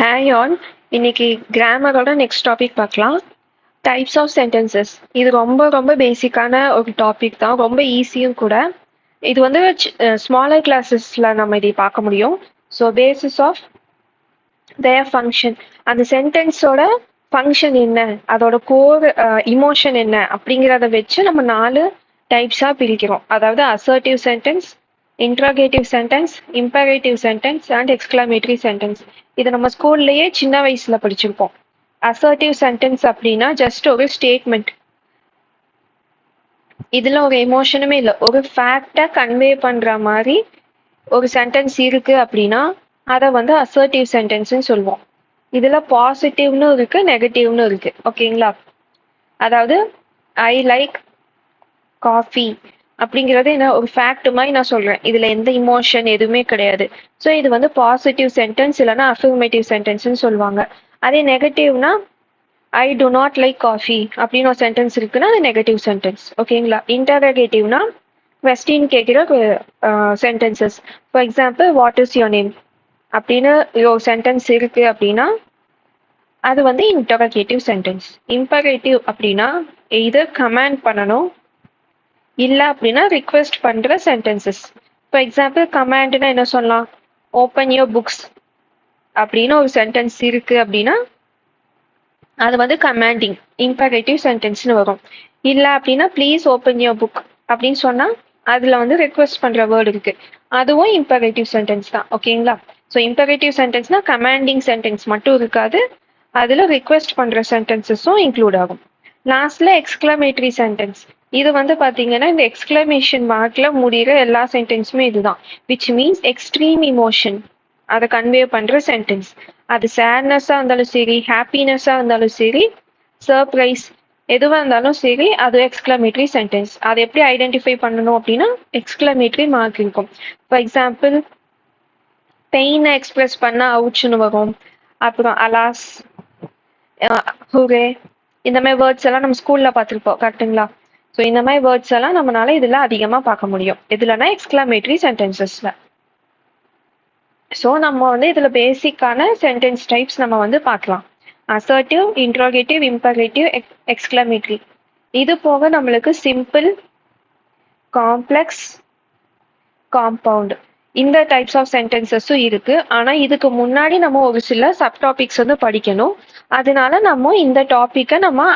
Hi all. இன்னைக்கு கிராமரோட next topic பார்க்கலாம். Types of sentences. இது ரொம்ப ரொம்ப பேசிக்கான ஒரு டாபிக் தான், ரொம்ப ஈஸியும் கூட. இது வந்து ஸ்மாலர் கிளாஸஸ்ல நம்ம இதை பார்க்க முடியும். So basis of their function, அந்த சென்டென்ஸோட ஃபங்க்ஷன் என்ன, அதோட கோர் இமோஷன் என்ன அப்படிங்கிறத வச்சு நம்ம 4 டைப்ஸாக பிரிக்கிறோம். அதாவது assertive sentence, interrogative sentence, imperative sentence and exclamatory sentence. இது நம்ம ஸ்கூல்லையே சின்ன வயசுல படிச்சிருப்போம். அசர்ட்டிவ் சென்டென்ஸ் அப்படின்னா ஜஸ்ட் ஒரு ஸ்டேட்மெண்ட், இதுல ஒரு எமோஷனுமே இல்லை, ஒரு ஃபேக்டை கன்வே பண்ற மாதிரி ஒரு சென்டென்ஸ் இருக்கு அப்படின்னா அதை வந்து அசர்ட்டிவ் சென்டென்ஸ்னு சொல்லுவோம். இதுல பாசிட்டிவ்னு இருக்கு, நெகட்டிவ்னு இருக்கு. ஓகேங்களா? அதாவது ஐ லைக் காஃபி அப்படிங்கிறது என்ன, ஒரு ஃபேக்ட் மாதிரி நான் சொல்றேன், இதுல எந்த இமோஷன் எதுவுமே கிடையாது. ஸோ இது வந்து பாசிட்டிவ் சென்டென்ஸ் இல்லைன்னா அஃபர்மேட்டிவ் சென்டென்ஸ்னு சொல்லுவாங்க. அதே நெகட்டிவ்னா ஐ டு நாட் லைக் காஃபி அப்படின்னு ஒரு சென்டென்ஸ் இருக்குன்னா அது நெகட்டிவ் சென்டென்ஸ். ஓகேங்களா? இன்டர்ரோகேட்டிவ்னா கொஸ்டின் கேட்குற sentences. For example what is your name அப்படின்னு ஒரு சென்டென்ஸ் இருக்கு அப்படின்னா அது வந்து இன்டர்ரோகேட்டிவ் சென்டென்ஸ். இம்பரேட்டிவ் அப்படின்னா எய்தர் கமாண்ட் பண்ணணும் இல்லை அப்படின்னா ரிக்வெஸ்ட் பண்ற சென்டென்சஸ். ஃபார் எக்ஸாம்பிள் கமாண்ட்னா என்ன சொல்லலாம், ஓப்பன் யோர் புக்ஸ் அப்படின்னு ஒரு சென்டென்ஸ் இருக்கு அப்படின்னா அது வந்து கமாண்டிங் இம்பரேட்டிவ் சென்டென்ஸ்னு வரும். இல்லை அப்படின்னா ப்ளீஸ் ஓப்பன் யோர் புக் அப்படின்னு சொன்னா அதுல வந்து ரெக்வெஸ்ட் பண்ற வேர்டு இருக்கு, அதுவும் இம்பரேட்டிவ் சென்டென்ஸ் தான். ஓகேங்களா? ஸோ இம்பரேட்டிவ் சென்டென்ஸ்னா கமாண்டிங் சென்டென்ஸ் மட்டும் இருக்காது, அதுல ரிக்வெஸ்ட் பண்ற சென்டென்சஸும் இன்க்ளூட் ஆகும். லாஸ்ட்ல எக்ஸ்கிளமேட்டரி சென்டென்ஸ். இது வந்து பாத்தீங்கன்னா இந்த எக்ஸ்கிளமேஷன் மார்க்ல முடிகிற எல்லா சென்டென்ஸுமே இதுதான். விச் மீன்ஸ் எக்ஸ்ட்ரீம் இமோஷன் அதை கன்வே பண்ற சென்டென்ஸ். அது சேட்னஸா இருந்தாலும் சரி, ஹாப்பினஸா இருந்தாலும் சரி, சர்ப்ரைஸ் எதுவா இருந்தாலும் சரி, அது எக்ஸ்கிளமேட்டரி சென்டென்ஸ். அதை எப்படி ஐடென்டிஃபை பண்ணணும் அப்படின்னா எக்ஸ்கிளமேட்டரி மார்க் இருக்கும். ஃபார் எக்ஸாம்பிள் பெயினை எக்ஸ்பிரஸ் பண்ண அவுச்சுன்னு வரும், அப்புறம் அலாஸ், ஹுரே, இந்த மாதிரி வேர்ட்ஸ் எல்லாம் நம்ம ஸ்கூல்ல பார்த்துருப்போம். கரெக்டுங்களா? ஸோ இந்த மாதிரி வேர்ட்ஸ் எல்லாம் நம்மளால இதுல அதிகமா பார்க்க முடியும். இதுலனா எக்ஸ்கிளமேட்டரி சென்டென்சஸ்ல. ஸோ நம்ம வந்து இதுல பேசிக்கான சென்டென்ஸ் டைப்ஸ் நம்ம வந்து பார்க்கலாம். Assertive, interrogative, imperative, exclamatory. இது போக நம்மளுக்கு சிம்பிள், காம்ப்ளெக்ஸ், காம்பவுண்ட், இந்த டைப்ஸ் ஆஃப் சென்டென்சஸும் இருக்கு. ஆனா இதுக்கு முன்னாடி நம்ம ஒரு சில சப்டாபிக்ஸ் வந்து படிக்கணும். அதனால நம்ம இந்த டாபிக்கை நம்ம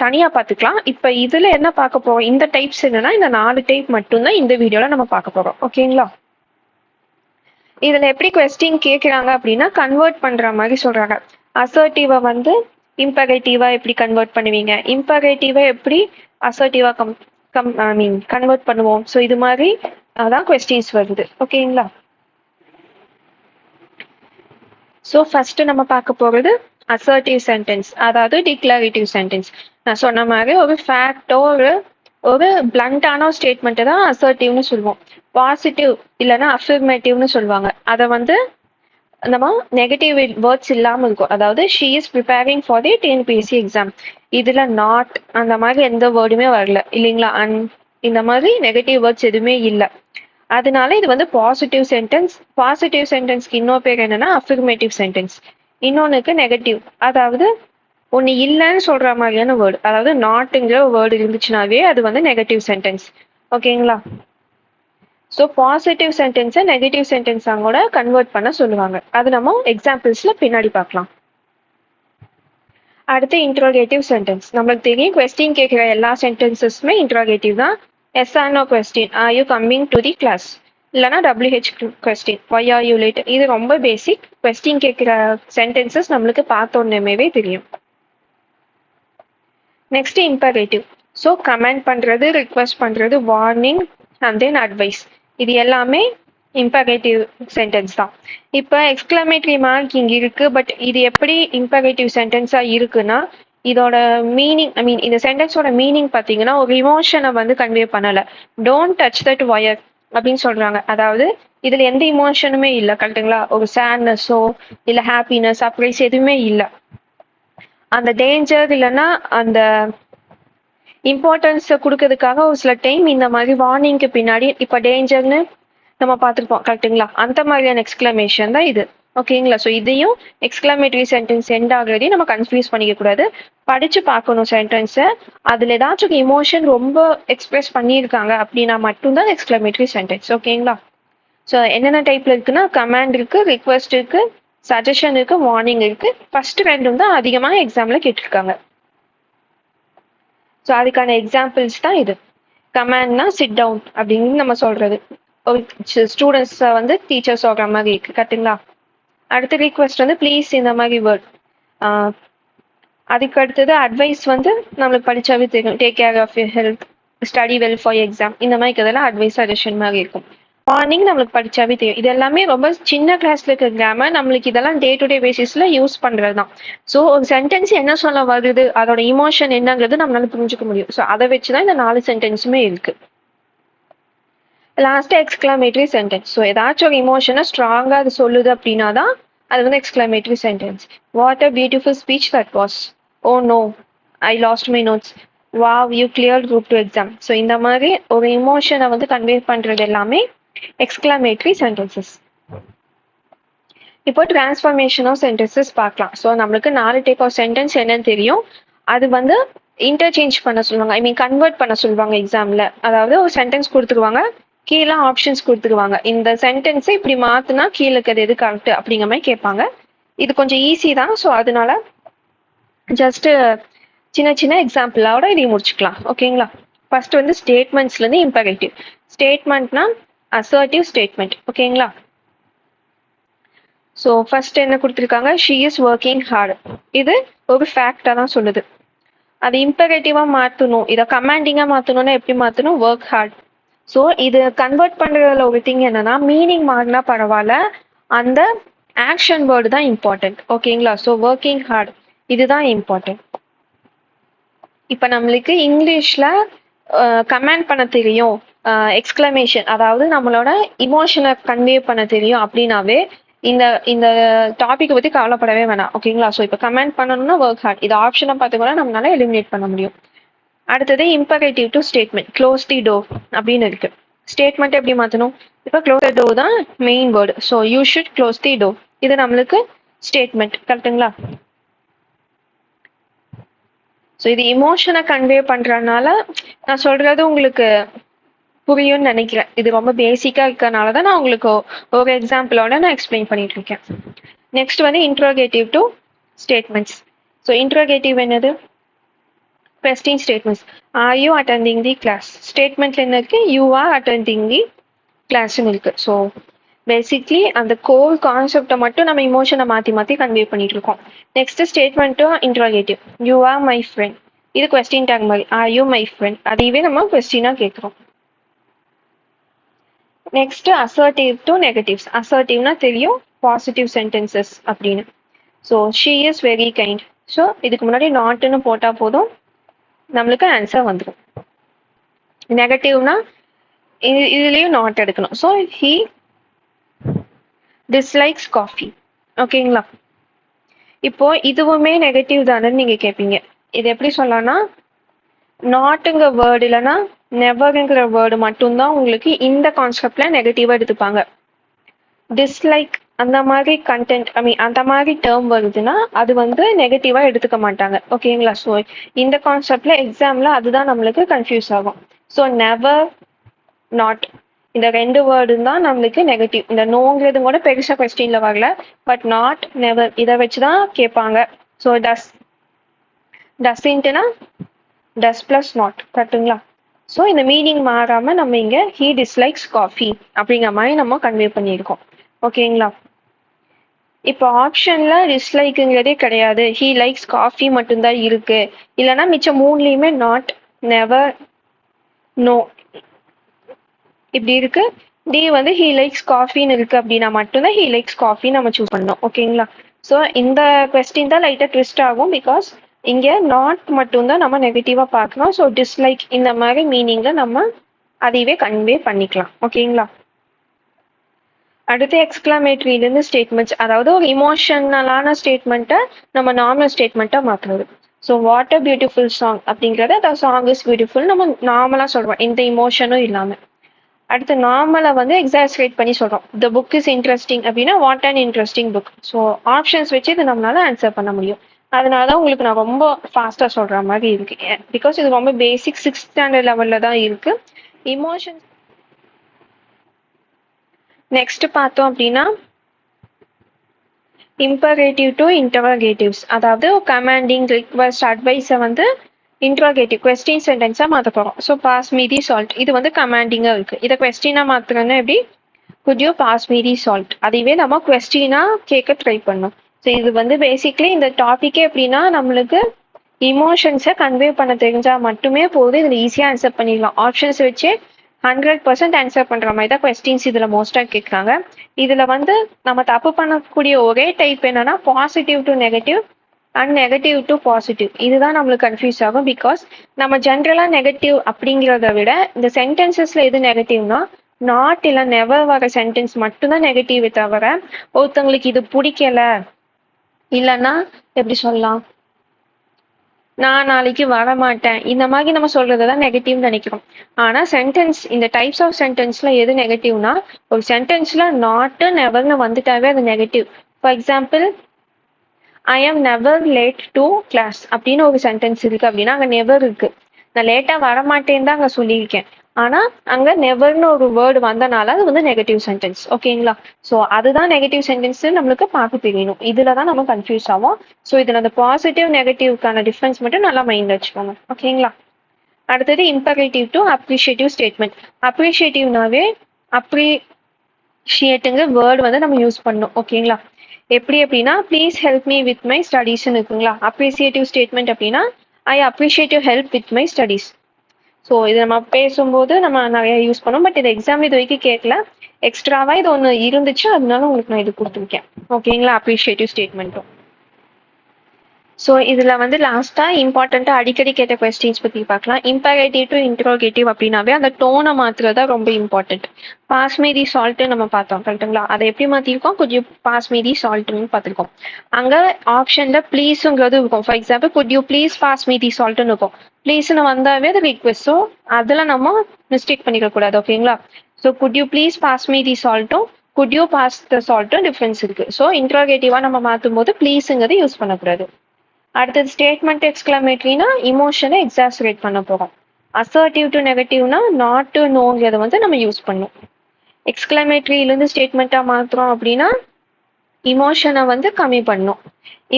தனியா பார்த்துக்கலாம். இப்ப இதுல என்ன பார்க்க போறோம், இந்த டைப்ஸ் என்னன்னா இந்த 4 டைப் மட்டும்தான் இந்த வீடியோல நம்ம பார்க்க போறோம். ஓகேங்களா? இதுல எப்படி கொஸ்டின் கேட்குறாங்க அப்படின்னா கன்வெர்ட் பண்ற மாதிரி சொல்றாங்க. அசர்ட்டிவா வந்து இம்பரேட்டிவா எப்படி கன்வெர்ட் பண்ணுவீங்க, இம்பரேட்டிவா எப்படி அசர்ட்டிவா கன்வெர்ட் பண்ணுவோம். ஸோ இது மாதிரி அதான் கொஸ்டின்ஸ் வருது. ஓகேங்களா? ஸோ ஃபர்ஸ்ட் நம்ம பார்க்க போறது அசர்ட்டிவ் சென்டென்ஸ், அதாவது டிக்ளரேட்டிவ் சென்டென்ஸ். நான் சொன்ன மாதிரி ஒரு ஃபேக்டோ ஒரு பிளண்டான ஸ்டேட்மெண்ட்டை தான் அசர்ட்டிவ்னு சொல்லுவோம். பாசிட்டிவ் இல்லைன்னா அஃபர்மேட்டிவ்னு சொல்லுவாங்க. அதை வந்து நம்ம நெகட்டிவ் வேர்ட்ஸ் இல்லாம இருக்கும். அதாவது she is preparing for the TNPSC exam, இதுல நாட் அந்த மாதிரி எந்த வேர்டுமே வரல இல்லைங்களா, இந்த மாதிரி நெகட்டிவ் வேர்ட்ஸ் எதுவுமே இல்லை. அதனால இது வந்து பாசிட்டிவ் சென்டென்ஸ். பாசிட்டிவ் சென்டென்ஸ்க்கு இன்னொரு பேர் என்னன்னா அஃபர்மேட்டிவ் சென்டென்ஸ். இன்னொன்னுக்கு நெகட்டிவ், அதாவது ஒன்னு இல்லைன்னு சொல்ற மாதிரியான வேர்டு, அதாவது நாட்டுங்கிற வேர்டு இருந்துச்சுனாவே அது வந்து நெகட்டிவ் சென்டென்ஸ். ஓகேங்களா? ஸோ பாசிட்டிவ் சென்டென்ஸை நெகட்டிவ் சென்டென்ஸாக கூட கன்வெர்ட் பண்ண சொல்லுவாங்க. அது நம்ம எக்ஸாம்பிள்ஸ்ல பின்னாடி பார்க்கலாம். அடுத்து இன்ட்ரோகேட்டிவ் சென்டென்ஸ். நம்மளுக்கு தெரியும் கொஸ்டின் கேட்குற எல்லா சென்டென்சஸுமே இன்ட்ரோகேட்டிவ் தான். Yes or no question, are you coming to the class, இல்லைனா WH question, why are you late. இது ரொம்ப பேசிக். கொஸ்டின் கேட்குற சென்டென்சஸ் நம்மளுக்கு பார்த்தோன்னே தெரியும். Next imperative. ஸோ கமெண்ட் பண்றது, ரிக்வெஸ்ட் பண்றது, வார்னிங் அண்ட் தென் அட்வைஸ், இது எல்லாமே இம்பரேட்டிவ் சென்டென்ஸ் தான். இப்போ எக்ஸ்கிளமேட்டரி மார்க் இங்க இருக்கு, பட் இது எப்படி இம்பரேட்டிவ் சென்டென்ஸா இருக்குன்னா இதோட மீனிங், இந்த சென்டென்ஸோட மீனிங் பார்த்தீங்கன்னா ஒரு இமோஷனை வந்து கன்வே பண்ணல. டோன்ட் டச் தட் ஒயர் அப்படின்னு சொல்றாங்க. அதாவது இதுல எந்த இமோஷனுமே இல்லை. கரெக்டுங்களா? ஒரு சேட்னஸோ இல்லை ஹாப்பினஸ், சர்ப்ரைஸ் எதுவுமே இல்லை. அந்த டேஞ்சர் இல்லைன்னா அந்த இம்பார்ட்டன்ஸ் கொடுக்கறதுக்காக ஒரு சில டைம் இந்த மாதிரி வார்னிங்க்கு பின்னாடி இப்ப டேஞ்சர்னு நம்ம பார்த்துருப்போம். கரெக்டுங்களா? அந்த மாதிரியான எக்ஸ்கிளமேஷன் தான் இது. ஓகேங்களா? ஸோ இதையும் எக்ஸ்கிளமேட்டரி சென்டென்ஸ் எண்ட் ஆகுறதையும் நம்ம கன்ஃபியூஸ் பண்ணிக்க கூடாது. படிச்சு பார்க்கணும் சென்டென்ஸை. அதில் ஏதாச்சும் எமோஷன் ரொம்ப எக்ஸ்பிரஸ் பண்ணியிருக்காங்க அப்படின்னா மட்டும்தான் எக்ஸ்கிளமேட்டரி சென்டென்ஸ். ஓகேங்களா? ஸோ என்னென்ன டைப்ல இருக்குன்னா கமாண்ட் இருக்கு, ரிக்வெஸ்ட் இருக்கு, சஜஷன் இருக்கு, வார்னிங் இருக்கு. ஃபர்ஸ்ட் ரெண்டும் தான் அதிகமாக எக்ஸாம்ல கேட்டிருக்காங்க. ஸோ அதுக்கான எக்ஸாம்பிள்ஸ் தான் இது. கமாண்ட்னா சிட் டவுன் அப்படின்னு நம்ம சொல்றது. ஒரு ஸ்டூடெண்ட்ஸை வந்து டீச்சர் சொல்ற மாதிரி இருக்கு. கரெக்டுங்களா? அடுத்த ரிக்வெஸ்ட் வந்து ப்ளீஸ் இந்த மாதிரி வேர்ட். அதுக்கு அடுத்தது அட்வைஸ் வந்து நம்மளுக்கு படிச்சாவே தெரியும். Take care of your health, study well for exam, இந்த மாதிரி இதெல்லாம் அட்வைஸ் சஜஷன் மாதிரி இருக்கும். வார்னிங் நம்மளுக்கு படிச்சாவே தெரியும். இது எல்லாமே ரொம்ப சின்ன கிளாஸ்ல இருக்க கிராமர், நம்மளுக்கு இதெல்லாம் டே டு டே பேசிஸ்ல யூஸ் பண்றது தான். ஸோ ஒரு சென்டென்ஸ் என்ன சொல்ல வருது, அதோட இமோஷன் என்னங்கிறது நம்மளால புரிஞ்சுக்க முடியும். ஸோ அதை வச்சுதான் இந்த 4 சென்டென்ஸுமே இருக்கு. Last exclamatory sentence. ஸோ ஏதாச்சும் ஒரு இமோஷனை ஸ்ட்ராங்கா அது சொல்லுது அப்படின்னா தான் அது வந்து exclamatory sentence. What a beautiful speech that was. Oh no, I lost my notes. Wow, you clear group 2 exam. So இந்த மாதிரி ஒரு இமோஷனை வந்து கன்வே பண்றது எல்லாமே எக்ஸ்கிளமேட்டரி சென்டென்சஸ். இப்போ டிரான்ஸ்ஃபர்மேஷன் ஆஃப் சென்டென்சஸ் பார்க்கலாம். ஸோ நம்மளுக்கு 4 டைப் ஆஃப் சென்டென்ஸ் என்னன்னு தெரியும். அது வந்து இன்டர்சேஞ்ச் பண்ண சொல்லுவாங்க, ஐ மீன் கன்வெர்ட் பண்ண சொல்லுவாங்க எக்ஸாம்ல. அதாவது ஒரு சென்டென்ஸ் கொடுத்துருவாங்க, கீழே ஆப்ஷன்ஸ் கொடுத்துருவாங்க. இந்த சென்டென்ஸை இப்படி மாத்தினா கீழே இருக்கிறது எது கரெக்ட் அப்படிங்கிற மாதிரி கேட்பாங்க. இது கொஞ்சம் ஈஸி தான். ஸோ அதனால ஜஸ்ட் சின்ன சின்ன எக்ஸாம்பிளோட இதை முடிச்சுக்கலாம். ஓகேங்களா? ஃபர்ஸ்ட் வந்து ஸ்டேட்மெண்ட்ஸ்ல இருந்து இம்பரேட்டிவ். ஸ்டேட்மெண்ட்னா அசர்ட்டிவ் ஸ்டேட்மெண்ட். ஓகேங்களா? ஸோ ஃபர்ஸ்ட் என்ன கொடுத்துருக்காங்க, ஷீ இஸ் ஒர்க்கிங் ஹார்ட். இது ஒரு ஃபேக்டா தான் சொல்லுது. அது இம்பரேட்டிவா மாற்றணும், இதை கமாண்டிங்கா மாற்றணும்னா எப்படி மாற்றணும், ஒர்க் ஹார்ட். ஸோ இது கன்வெர்ட் பண்றதுல ஒரு திங் என்னன்னா, மீனிங் மாறினா பரவாயில்ல, அந்த ஆக்ஷன் வேர்டு தான் இம்பார்ட்டன்ட். ஓகேங்களா? ஸோ ஒர்க்கிங் ஹார்ட் இதுதான் இம்பார்ட்டன்ட். இப்போ நம்மளுக்கு இங்கிலீஷ்ல கமெண்ட் பண்ண தெரியும், எக்ஸ்கிளமேஷன் அதாவது நம்மளோட இமோஷனை கன்வே பண்ண தெரியும் அப்படின்னாவே இந்த இந்த டாபிக் பத்தி கவலைப்படவே வேணாம். ஓகேங்களா? ஸோ இப்போ கமெண்ட் பண்ணணும்னா ஒர்க் ஹார்ட், இது ஆப்ஷனை பார்த்து கூட நம்மளால எலிமினேட் பண்ண முடியும். அடுத்தது imperative to statement. Close the door அப்படின்னு இருக்கு. ஸ்டேட்மெண்ட் எப்படி மாற்றணும், இப்போ க்ளோஸ் தி டோர் தான் main word. So you should close the door, இது நம்மளுக்கு ஸ்டேட்மெண்ட். கரெக்டுங்களா? ஸோ இது இமோஷனை கன்வே பண்றதுனால நான் சொல்றது உங்களுக்கு புரியும்னு நினைக்கிறேன். இது ரொம்ப பேசிக்கா இருக்கனால தான் நான் உங்களுக்கு ஒரு எக்ஸாம்பிளோட நான் எக்ஸ்பிளைன் பண்ணிட்டு இருக்கேன். நெக்ஸ்ட் வந்து interrogative to statements. So interrogative என்னது, question statements. Are you attending the class? ஸ்டேட்மெண்ட்ல என்ன இருக்கு, யூ ஆர் அட்டெண்டிங் தி கிளாஸ்ன்னு இருக்கு. ஸோ பேசிக்லி அந்த கோல் கான்செப்டை மட்டும் நம்ம இமோஷனை மாற்றி மாற்றி கன்வே பண்ணிட்டு இருக்கோம். நெக்ஸ்ட் ஸ்டேட்மெண்ட்டும் interrogative. You are my friend, இது கொஸ்டின் டேக் மாதிரி. ஆர் யூ மை ஃப்ரெண்ட், அதையவே நம்ம கொஸ்டினா கேட்குறோம். Next assertive to negatives. அசர்ட்டிவ்னா தெரியும், பாசிட்டிவ் சென்டென்சஸ் அப்படின்னு. So she is very kind. So இதுக்கு முன்னாடி நாட்னு போட்டால் போதும், நம்மளுக்கு ஆன்சர் வந்துடும். நெகட்டிவ்னா இதுலேயும் நாட் எடுக்கணும். So he dislikes coffee. ஓகேங்களா? இப்போ இதுவுமே நெகட்டிவ் தானேன்னு நீங்க கேட்பீங்க. இது எப்படி சொல்லலாம்னா, நாட்டுங்கிற வேர்டு இல்லைன்னா நெவருங்கிற வேர்டு மட்டும்தான் உங்களுக்கு இந்த கான்செப்ட்ல நெகட்டிவா எடுத்துப்பாங்க. டிஸ்லைக் அந்த மாதிரி கண்டென்ட், ஐ மீன் அந்த மாதிரி டேர்ம் வருதுன்னா அது வந்து நெகட்டிவா எடுத்துக்க மாட்டாங்க. ஓகேங்களா? ஸோ இந்த கான்செப்ட்ல எக்ஸாம்ல அதுதான் நம்மளுக்கு கன்ஃபியூஸ் ஆகும். ஸோ நெவர், நாட், இந்த 2 வேர்டு தான் நம்மளுக்கு நெகட்டிவ். இந்த நோங்கிறது கூட பெருசா கொஸ்டின்ல வரல, பட் நாட், நெவர் இதை வச்சுதான் கேட்பாங்க. ஸோ டஸ்இன்ட்டுனா டஸ் பிளஸ் நாட். கரெக்டுங்களா? ஸோ இந்த மீனிங் மாறாம நம்ம இங்க ஹீ டிஸ்லைக்ஸ் காஃபி அப்படிங்கிற மாதிரி நம்ம கன்வே பண்ணியிருக்கோம். ஓகேங்களா? இப்போ ஆப்ஷன்ல டிஸ்லைக்குங்கிறதே கிடையாது, ஹீ லைக்ஸ் காஃபி மட்டும்தான் இருக்கு. இல்லைன்னா மிச்சம் 3லயுமே நாட், நெவர், நோ இப்படி இருக்கு. டி வந்து ஹீ லைக்ஸ் காஃபின்னு இருக்கு அப்படின்னா மட்டும்தான் ஹீ லைக்ஸ் காஃபி நம்ம சூஸ் பண்ணோம். ஓகேங்களா? ஸோ இந்த கொஸ்டின் தான் லைட்டாக ட்விஸ்ட் ஆகும், பிகாஸ் இங்கே நாட் மட்டும்தான் நம்ம நெகட்டிவா பார்க்கணும். ஸோ டிஸ்லைக் இந்த மாதிரி மீனிங்ல நம்ம அதையவே கன்வே பண்ணிக்கலாம். ஓகேங்களா? அடுத்து எக்ஸ்கிளமேட்டரியிலேருந்து ஸ்டேட்மெண்ட்ஸ், அதாவது ஒரு இமோஷனலான ஸ்டேட்மெண்ட்டை நம்ம நார்மல் ஸ்டேட்மெண்ட்டாக மாற்றுறது. So what a beautiful song அப்படிங்கிறத த சாங் இஸ் பியூட்டிஃபுல் நம்ம நார்மலாக சொல்கிறோம், எந்த இமோஷனும் இல்லாமல். அடுத்து நார்மலா வந்து எக்ஸாஸ்ரேட் பண்ணி சொல்றோம். த புக் இஸ் இன்ட்ரெஸ்டிங் அப்படின்னா what an interesting book. So options வச்சு இது நம்மளால ஆன்சர் பண்ண முடியும். அதனாலதான் உங்களுக்கு நான் ரொம்ப ஃபாஸ்டா சொல்ற மாதிரி இருக்கு. பிகாஸ் இது ரொம்ப பேசிக் 6th ஸ்டாண்டர்ட் லெவல்ல தான் இருக்கு. இமோஷன்ஸ் நெக்ஸ்ட் பார்த்தோம் அப்படின்னா இம்பரேட்டிவ் டு இன்டரோகேட்டிவ்ஸ், அதாவது கமாண்டிங், ரிக்வெஸ்ட், அட்வைஸை வந்து இன்ட்ரோகேட்டிவ் கொஸ்டின் சென்டென்ஸா மாற்ற போறோம். So pass me the salt இது வந்து கமாண்டிங்கா இருக்கு. இதை கொஸ்டினா மாத்துறோன்னா எப்படி could you pass me the salt, அதுவே நம்ம கொஸ்டினா கேட்க ட்ரை பண்ணோம். ஸோ இது வந்து பேசிக்லி இந்த டாபிக்கே எப்படின்னா நம்மளுக்கு இமோஷன்ஸை கன்வே பண்ண தெரிஞ்சா மட்டுமே போதும். இதில் ஈஸியாக ஆன்சர் பண்ணிடலாம். ஆப்ஷன்ஸ் வச்சு 100% ஆன்சர் பண்ற மாதிரி தான் கொஸ்டின்ஸ் இதுல மோஸ்டா கேட்குறாங்க. இதுல வந்து நம்ம தப்பு பண்ணக்கூடிய ஒரே டைப் என்னன்னா positive to negative and negative to positive. இதுதான் நம்மளுக்கு கன்ஃபியூஸ் ஆகும். பிகாஸ் நம்ம ஜென்ரலா நெகட்டிவ் அப்படிங்கிறத விட இந்த சென்டென்சஸ்ல எது நெகட்டிவ்னா நாட் இல்ல நெவர் வர சென்டென்ஸ் மட்டும்தான் நெகட்டிவ் தவிர ஒருத்தவங்களுக்கு இது பிடிக்கல இல்லைன்னா எப்படி சொல்லலாம் நான் நாளைக்கு வரமாட்டேன் இந்த மாதிரி நம்ம சொல்றதுதான் நெகட்டிவ் நினைக்கிறோம். ஆனா சென்டென்ஸ் இந்த டைப்ஸ் ஆஃப் சென்டென்ஸ்ல எது நெகட்டிவ்னா ஒரு சென்டென்ஸ்ல நாட் நெவர்னு வந்துட்டாவே அது நெகட்டிவ். ஃபார் எக்ஸாம்பிள் ஐ ஆம் நெவர் லேட் டு கிளாஸ் அப்படின்னு ஒரு சென்டென்ஸ் இருக்கு அப்படின்னா அங்க நெவர் இருக்கு. நான் லேட்டா வரமாட்டேன்னு தான் அங்க சொல்லியிருக்கேன். ஆனா அங்க நெவர்னு ஒரு வேர்டு வந்தனால அது வந்து நெகட்டிவ் சென்டென்ஸ். ஓகேங்களா? ஸோ அதுதான் நெகட்டிவ் சென்டென்ஸ் நம்மளுக்கு பார்க்க தெரியணும். இதுலதான் நம்ம கன்ஃபியூஸ் ஆகும். ஸோ இதுல அந்த பாசிட்டிவ் நெகட்டிவ்க்கான டிஃபரன்ஸ் மட்டும் நல்லா மைண்ட்ல வச்சுக்கோங்க. ஓகேங்களா? அடுத்தது இம்பரேட்டிவ் டு அப்ரிஷியேட்டிவ் ஸ்டேட்மெண்ட். அப்ரிஷியேட்டிவ்னாவே அப்ரிஷியேட்டுங்கிற வேர்டு வந்து நம்ம யூஸ் பண்ணணும். ஓகேங்களா? எப்படி அப்படின்னா please help me with my ஸ்டடீஸ்ன்னு இருக்குங்களா? அப்ரிசியேட்டிவ் ஸ்டேட்மெண்ட் அப்படின்னா I appreciate you help with my studies. So இது நம்ம பேசும்போது நம்ம நிறைய யூஸ் பண்ணோம். பட் இது எக்ஸாம் இது வரைக்கும் கேட்கல. எக்ஸ்ட்ராவா இது ஒன்று இருந்துச்சு, அதனால உங்களுக்கு நான் இது கொடுத்துருக்கேன். ஓகேங்களா? அப்ரிஷியேட்டிவ் ஸ்டேட்மெண்ட்டும். ஸோ இதுல வந்து லாஸ்டா இம்பார்ட்டண்டா அடிக்கடி கேட்ட கொஸ்டின்ஸ் பத்தி பார்க்கலாம். இம்பரேட்டிவ் டு இன்ட்ரோகேட்டிவ் அப்படின்னாவே அந்த டோனை மாத்துறதா ரொம்ப important. Pass me the salt நம்ம பார்த்தோம் கரெக்டுங்களா? அதை எப்படி மாத்திருக்கோம்? Could you pass me the சால்ட்னு பார்த்திருக்கோம். அங்க ஆப்ஷன்ல ப்ளீஸுங்கிறது இருக்கும். For example could you please pass me the சால்ட்னு இருக்கும். ப்ளீஸ்னு வந்தாவே அது ரிக்வெஸ்ட். ஸோ அதுல நம்ம மிஸ்டேக் பண்ணிக்க கூடாது. ஓகேங்களா? So could you please pass me the சால்ட்டும் குட் யூ பாஸ் த சால்ட்டும் டிஃபரன்ஸ் இருக்கு. ஸோ இன்ட்ரோகேட்டிவா நம்ம மாற்றும் போது ப்ளீஸுங்கிறது யூஸ் பண்ணக்கூடாது. அடுத்தது ஸ்டேட்மெண்ட் எக்ஸ்கிளமேட்டரினா இமோஷனை எக்ஸாசரேட் பண்ண போறோம். அசர்ட்டிவ் டு நெகட்டிவ்னா நாட் டு நோங்கிறத வந்து நம்ம யூஸ் பண்ணும். எக்ஸ்கிளமேட்டரியிலேருந்து ஸ்டேட்மெண்ட்டா மாத்துறோம் அப்படின்னா இமோஷனை வந்து கம்மி பண்ணும்.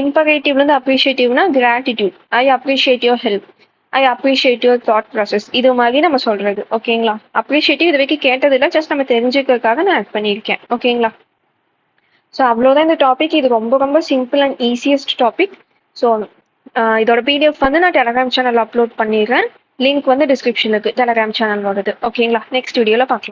இம்பரேட்டிவ்லேருந்து அப்ரிஷியேட்டிவ்னா gratitude, I appreciate your help, I appreciate your thought process, இது மாதிரி நம்ம சொல்றது. ஓகேங்களா? அப்ரிஷியேட்டிவ் இது வரைக்கும் கேட்டதில்லை, ஜஸ்ட் நம்ம தெரிஞ்சுக்கிறதுக்காக நான் ஆட் பண்ணியிருக்கேன். ஓகேங்களா? ஸோ அவ்வளோதான் இந்த டாபிக். இது ரொம்ப ரொம்ப simple and easiest topic. So இதோட பிடிஎஃப் வந்து நான் டெலகிராம் சேனல் அப்லோட் பண்ணிடுறேன். லிங்க் வந்து டிஸ்கிரிப்ஷன் இருக்கு டெலகிராம் சேனல் வருது. ஓகேங்களா? நெக்ஸ்ட் வீடியோவில் பார்க்கலாம்.